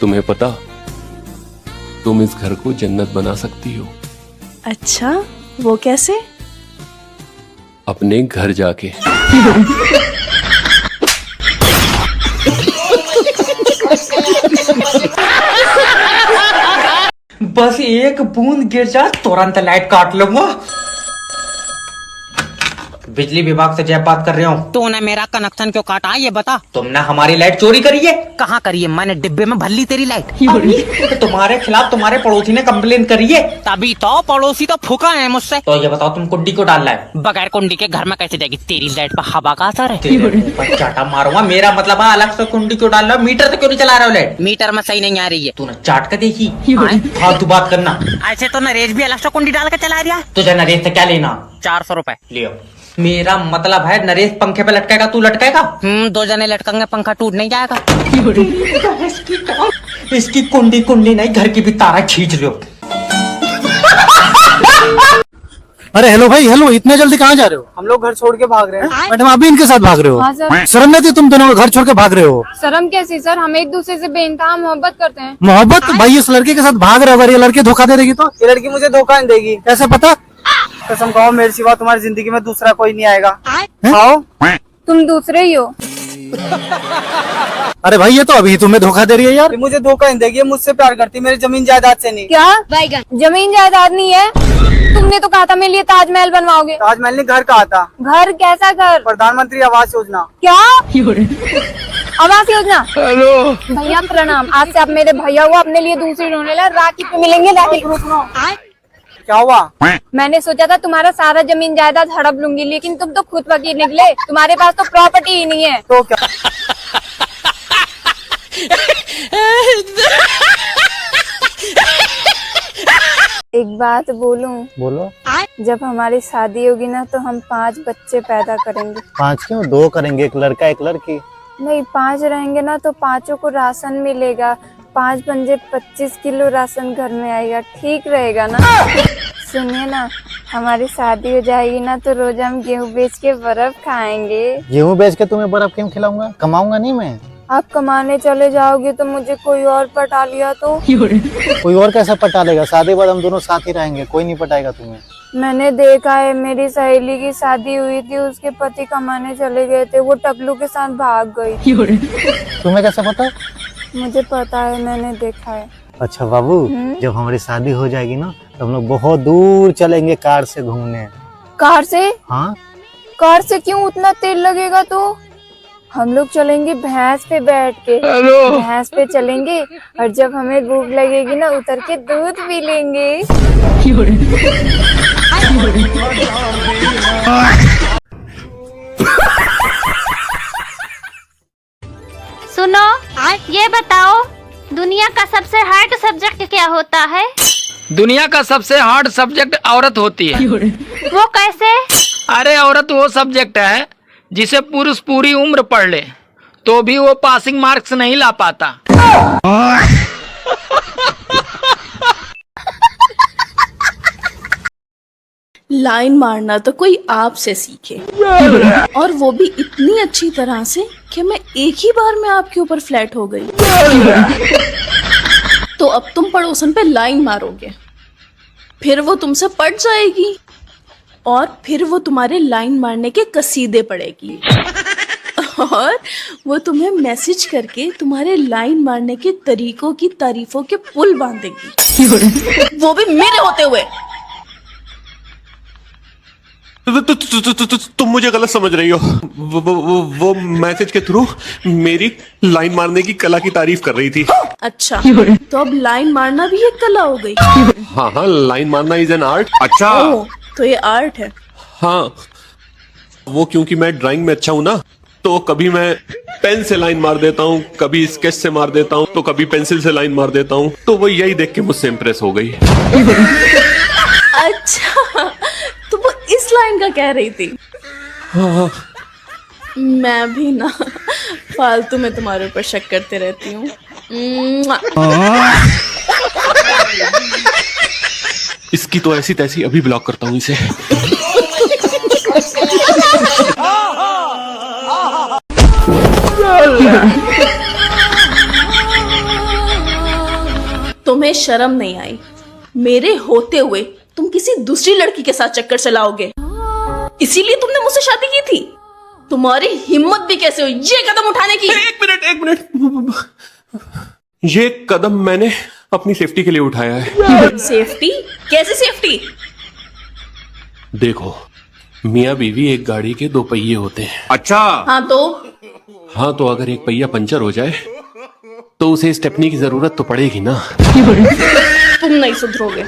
तुम्हें पता, तुम इस घर को जन्नत बना सकती हो। अच्छा, वो कैसे? अपने घर जाके। बस एक बूंद गिर जा तुरंत लाइट काट लूंगा। बिजली विभाग से जय बात कर रहे हो। तूने मेरा कनेक्शन क्यों काटा ये बता। तुमने हमारी लाइट चोरी करी है। कहाँ करी है? मैंने डिब्बे में भल्ली तेरी लाइट। तुम्हारे खिलाफ तुम्हारे पड़ोसी ने कंप्लेन करी है। तभी तो पड़ोसी तो फूका है मुझसे। तो ये बताओ तुम कुंडी को डालना है? बगैर कुंडी के घर में कैसे जाएगी? तेरी लाइट पर हवा का असर है। तेरे मुंह पर चाटा मारूंगा। मेरा मतलब है अलग से कुंडी क्यों डाल रहे हो? मीटर से क्यों नहीं चला रहे हो लाइट? मीटर में सही नहीं आ रही है। तूने चाट कर देखी? आए? फालतू बात करना। ऐसे तो नरेश भी अलग से कुंडी डाल के चला दिया। तुझे नरेश से क्या लेना? 400 रुपए लियो। मेरा मतलब है नरेश पंखे पे लटकेगा, तू लटकेगा? 2 जने लटकेंगे, पंखा टूट नहीं जाएगा। इसकी कुंडी कुंडी नहीं, घर की भी तारा खींच लो। अरे हेलो भाई, हेलो, इतने जल्दी कहाँ जा रहे हो? हम लोग घर छोड़ के भाग रहे हैं। मैडम आप भी इनके साथ भाग रहे हो? हाँ सर। शर्म नहीं थी तुम दोनों घर छोड़ के भाग रहे हो? शर्म कैसी सर, हम एक दूसरे से बेइंतहा मोहब्बत करते हैं। मोहब्बत? भाई इस लड़के के साथ भाग रहे हो, अगर ये लड़की धोखा दे देगी तो? ये लड़की मुझे धोखा नहीं देगी। कैसे पता? कसम खाओ, मेरे सिवा तुम्हारी जिंदगी में दूसरा कोई नहीं आएगा। खाओ, तुम दूसरे ही हो। अरे भाई ये तो अभी तुम्हें धोखा दे रही है यार। ये मुझे धोखा नहीं देगी, ये मुझसे प्यार करती है, मेरी जमीन जायदाद से नहीं। क्या? जमीन जायदाद नहीं है? तुमने तो कहा था मेरे लिए ताजमहल बनवाओगे। ताजमहल नहीं, घर कहा था। घर? कैसा घर? प्रधानमंत्री आवास योजना। क्या? आवास योजना? हेलो भैया प्रणाम, आज से आप मेरे भैया हुआ, अपने लिए दूसरी ढूंढने ला, राखी पे मिलेंगे। राखी क्या हुआ? मैंने सोचा था तुम्हारा सारा जमीन जायदाद हड़प लूंगी, लेकिन तुम तो खुद वकील निकले, तुम्हारे पास तो प्रॉपर्टी ही नहीं है। तो क्या? एक बात बोलूं? बोलो। जब हमारी शादी होगी ना तो हम 5 बच्चे पैदा करेंगे। 5 क्यों? 2 करेंगे, एक लड़का एक लड़की। नहीं, 5 रहेंगे ना तो 5 को राशन मिलेगा। 5 पंजे 25 किलो राशन घर में आएगा, ठीक रहेगा ना? सुनिए ना, हमारी शादी हो जाएगी ना तो रोज हम गेहूँ बेच के बर्फ खाएंगे। गेहूँ बेच के तुम्हें बर्फ क्यों खिलाऊंगा? कमाऊंगा नहीं मैं? आप कमाने चले जाओगे तो मुझे कोई और पटा लिया तो? कोई और कैसा पटा लेगा? शादी बाद हम दोनों साथ ही रहेंगे, कोई नहीं पटाएगा तुम्हें। मैंने देखा है, मेरी सहेली की शादी हुई थी, उसके पति कमाने चले गए थे, वो टपलू के साथ भाग गई। तुम्हें कैसे पता? मुझे पता है, मैंने देखा है। अच्छा बाबू, जब हमारी शादी हो जाएगी ना तो हम लोग बहुत दूर चलेंगे कार से घूमने। कार से? हाँ। कार से क्यों? उतना तेल लगेगा तो? हम लोग चलेंगे भैंस पे बैठ के। भैंस पे चलेंगे और जब हमें भूख लगेगी ना उतर के दूध पी लेंगे। सुनो, ये बताओ दुनिया का सबसे हार्ड सब्जेक्ट क्या होता है? दुनिया का सबसे हार्ड सब्जेक्ट औरत होती है। वो कैसे? अरे औरत वो सब्जेक्ट है जिसे पुरुष पूरी उम्र पढ़ ले तो भी वो पासिंग मार्क्स नहीं ला पाता। लाइन मारना तो कोई आपसे सीखे, और वो भी इतनी अच्छी तरह से कि मैं एक ही बार में आपके ऊपर फ्लैट हो गई। तो अब तुम पड़ोसन पे लाइन मारोगे, फिर वो तुमसे पट जाएगी और फिर वो तुम्हारे लाइन मारने के कसीदे पड़ेगी और वो तुम्हें मैसेज करके तुम्हारे लाइन मारने के तरीकों की तारीफों के पुल बांधेगी, वो भी मेरे होते हुए। तुम मुझे गलत समझ रही हो। वो मैसेज के थ्रू मेरी लाइन मारने की कला की तारीफ कर रही थी। अच्छा, तो अब लाइन मारना भी एक कला हो गई। हाँ हाँ, लाइन मारना इज एन आर्ट। अच्छा, तो ये आर्ट है? हाँ, वो क्योंकि मैं ड्राइंग में अच्छा हूँ ना, तो कभी मैं पेन से लाइन मार देता हूँ, कभी स्केच से मार देता हूँ, तो कभी पेंसिल से लाइन मार देता हूँ। तो वो यही देख के मुझसे इम्प्रेस हो गई। अच्छा, तो वो इस लाइन का कह रही थी। हाँ। मैं भी ना फालतू में तुम्हारे ऊपर शक करते रहती हूँ। इसकी तो ऐसी तैसी अभी ब्लॉक करता हूँ इसे। शर्म नहीं आई? मेरे होते हुए तुम किसी दूसरी लड़की के साथ चक्कर चलाओगे, इसीलिए तुमने मुझसे शादी की थी? तुम्हारी हिम्मत भी कैसे हुई ये कदम उठाने की? एक मिनट, ये कदम मैंने अपनी सेफ्टी के लिए उठाया है। सेफ्टी? कैसी सेफ्टी? देखो, मियाँ बीवी एक गाड़ी के 2 पहिए होते हैं। अच्छा, हाँ तो अगर एक पहिया पंचर हो जाए तो उसे स्टेपनी की जरूरत तो पड़ेगी ना। तुम नहीं सुधरोगे।